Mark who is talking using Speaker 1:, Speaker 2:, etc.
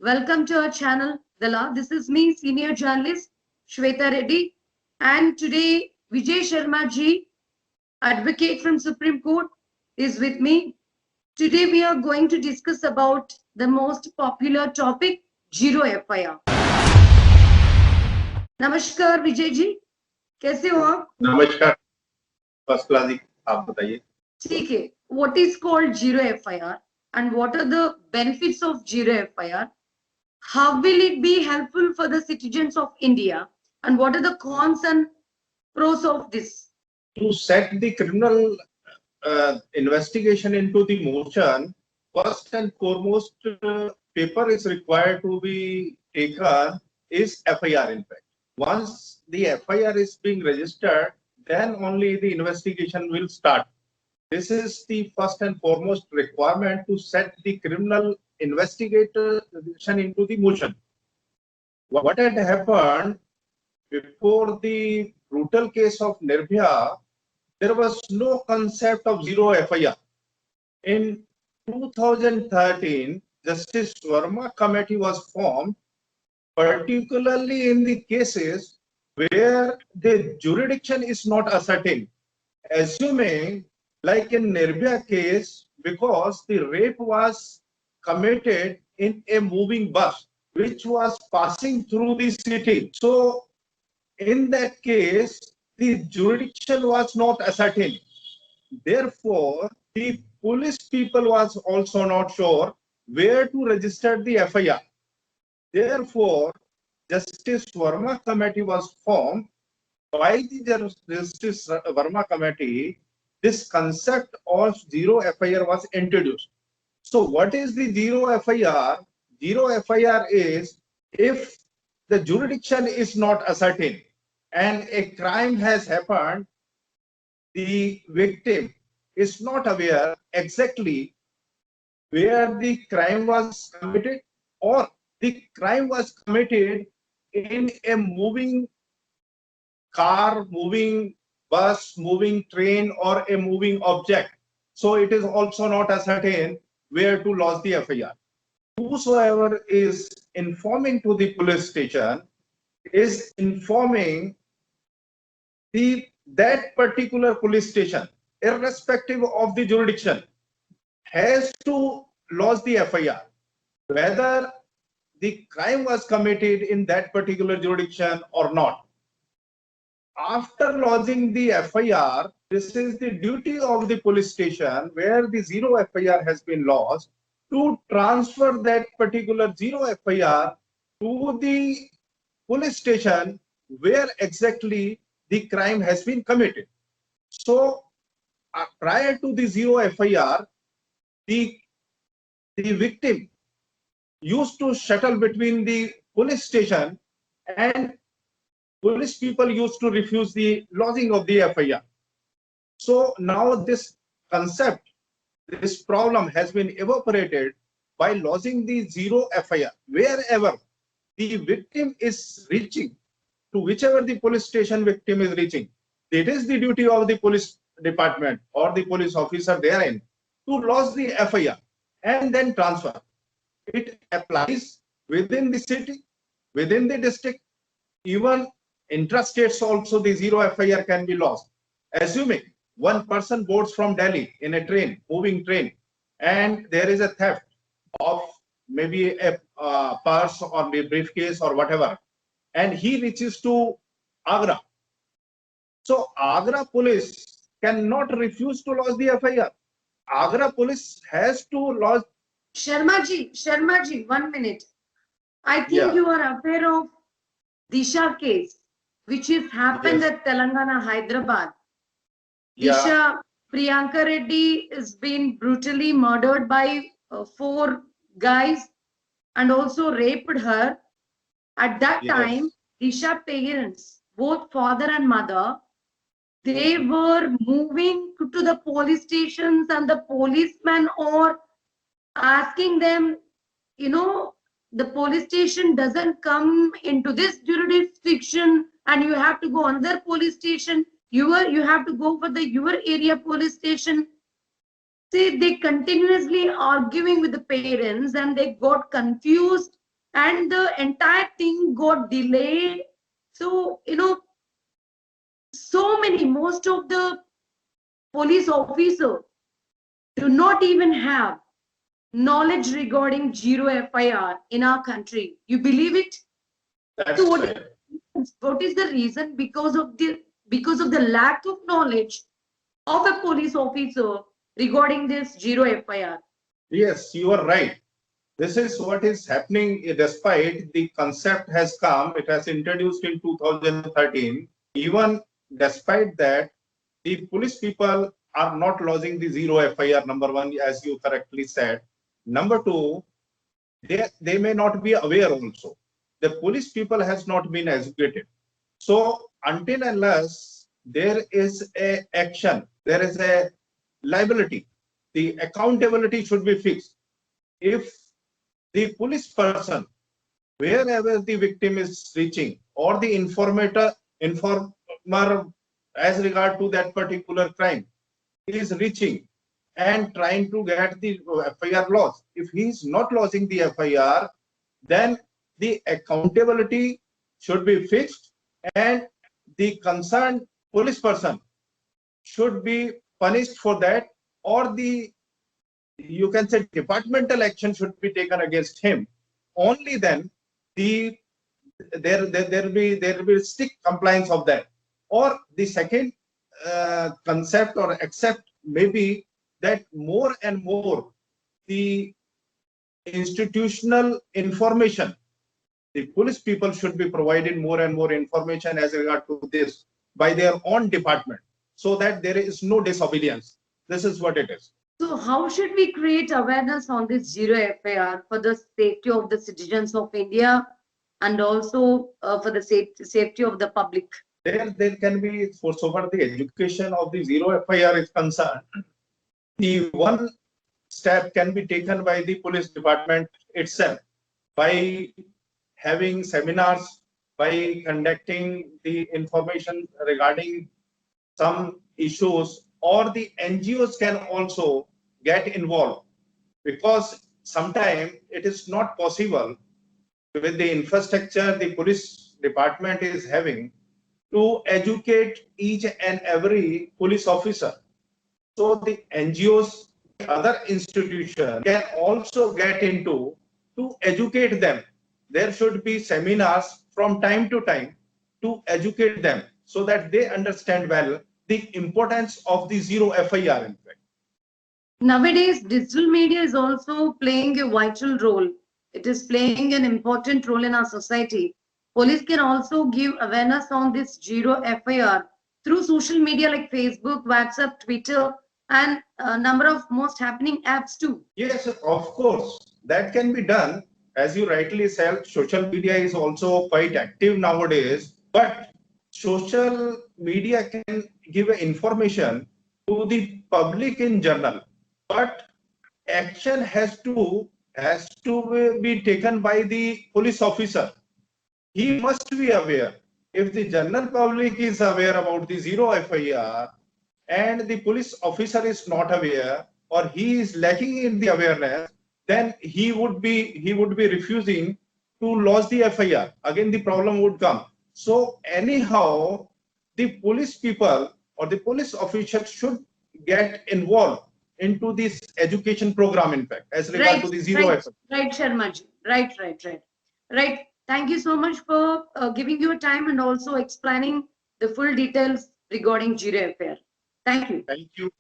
Speaker 1: Welcome to our channel, Dala. This is me, senior journalist Shweta Reddy, and today Vijay Sharma ji, advocate from Supreme Court, is with me. Today we are going to discuss about the most popular topic, Zero FIR. नमस्कार विजय जी, कैसे हो आप?
Speaker 2: नमस्कार, first class जी, आप बताइए।
Speaker 1: ठीक है, what is called zero FIR and what are the benefits of zero FIR? How will it be helpful for the citizens of India and what are the cons and pros of this?
Speaker 2: To set the criminal investigation into the motion, first and foremost paper is required to be taken is FIR in fact. Once the FIR is being registered, then only the investigation will start. This is the first and foremost requirement to set the criminal investigation into the motion. What had happened before the brutal case of Nirbhaya, there was no concept of zero FIR. In 2013, Justice Verma Committee was formed, particularly in the cases where the jurisdiction is not ascertained. Assuming, like in Nirbhaya case, because the rape was committed in a moving bus which was passing through the city. So in that case, the jurisdiction was not ascertained. Therefore, the police people was also not sure where to register the FIR. Therefore, Justice Verma Committee was formed. By the Justice Verma Committee, this concept of zero FIR was introduced. So what is the zero FIR? Zero FIR is if the jurisdiction is not ascertained and a crime has happened, the victim is not aware exactly where the crime was committed, or the crime was committed in a moving car, moving bus, moving train, or a moving object. So it is also not ascertained where to lodge the FIR. Whosoever is informing to the police station is informing that particular police station, irrespective of the jurisdiction, has to lodge the FIR, whether the crime was committed in that particular jurisdiction or not. After lodging the FIR, this is the duty of the police station where the zero FIR has been lodged to transfer that particular zero FIR to the police station where exactly the crime has been committed. So prior to the zero FIR, the victim used to shuttle between the police station, and police people used to refuse the lodging of the FIR. So now this concept, this problem has been evaporated by lodging the zero FIR. Wherever the victim is reaching, to whichever the police station victim is reaching, it is the duty of the police department or the police officer therein to lodge the FIR and then transfer. It applies within the city, within the district, even intrastates also the zero FIR can be lodged. Assuming one person boards from Delhi in a train, moving train, and there is a theft of maybe a purse or a briefcase or whatever, and he reaches to Agra. So Agra police cannot refuse to lodge the FIR. Agra police has to lodge.
Speaker 1: Sharma ji, 1 minute. I think you are aware of Disha case, which has happened at Telangana, Hyderabad. Disha Priyanka Reddy is being brutally murdered by 4 guys and also raped her. At that time, Disha parents, both father and mother, they were moving to the police stations, and the policemen are asking them, the police station doesn't come into this jurisdiction and you have to go another police station. You have to go for your area police station. See, they continuously arguing with the parents and they got confused and the entire thing got delayed. So, most of the police officers do not even have knowledge regarding zero FIR in our country. You believe it?
Speaker 2: That's
Speaker 1: So
Speaker 2: right.
Speaker 1: what is the reason? Because of the lack of knowledge of a police officer regarding this zero FIR.
Speaker 2: Yes, you are right. This is what is happening despite the concept has come, it has introduced in 2013. Even despite that, the police people are not lodging the zero FIR, number one, as you correctly said. Number two, they may not be aware also. The police people has not been educated. So until unless there is a action, there is a liability, the accountability should be fixed. If the police person, wherever the victim is reaching, or the informer as regard to that particular crime is reaching and trying to get the FIR lodged, if he is not lodging the FIR, then the accountability should be fixed and the concerned police person should be punished for that, or you can say departmental action should be taken against him. Only then there will be strict compliance of that. Or the second concept or accept maybe that more and more the institutional information, the police people should be provided more and more information as regard to this by their own department, so that there is no disobedience. This is what it is.
Speaker 1: So how should we create awareness on this zero FIR for the safety of the citizens of India and also for the safety of the public?
Speaker 2: There can be, for so far the education of the zero FIR is concerned, the one step can be taken by the police department itself by having seminars, by conducting the information regarding some issues, or the NGOs can also get involved, because sometimes it is not possible with the infrastructure the police department is having to educate each and every police officer. So the NGOs, other institutions can also get into to educate them. There should be seminars from time to time to educate them so that they understand well the importance of the zero FIR in fact.
Speaker 1: Nowadays, digital media is also playing a vital role. It is playing an important role in our society. Police can also give awareness on this zero FIR through social media like Facebook, WhatsApp, Twitter, and a number of most happening apps too.
Speaker 2: Yes, of course, that can be done. As you rightly said, social media is also quite active nowadays, but social media can give information to the public in general, but action has to be taken by the police officer. He must be aware. If the general public is aware about the zero FIR and the police officer is not aware, or he is lacking in the awareness, then he would be refusing to lodge the FIR. Again, the problem would come. So anyhow, the police people or the police officials should get involved into this education program, in fact, as regard to the zero FIR.
Speaker 1: Right, Sharmaji. Right. Thank you so much for giving your time and also explaining the full details regarding zero FIR. Thank you.
Speaker 2: Thank you.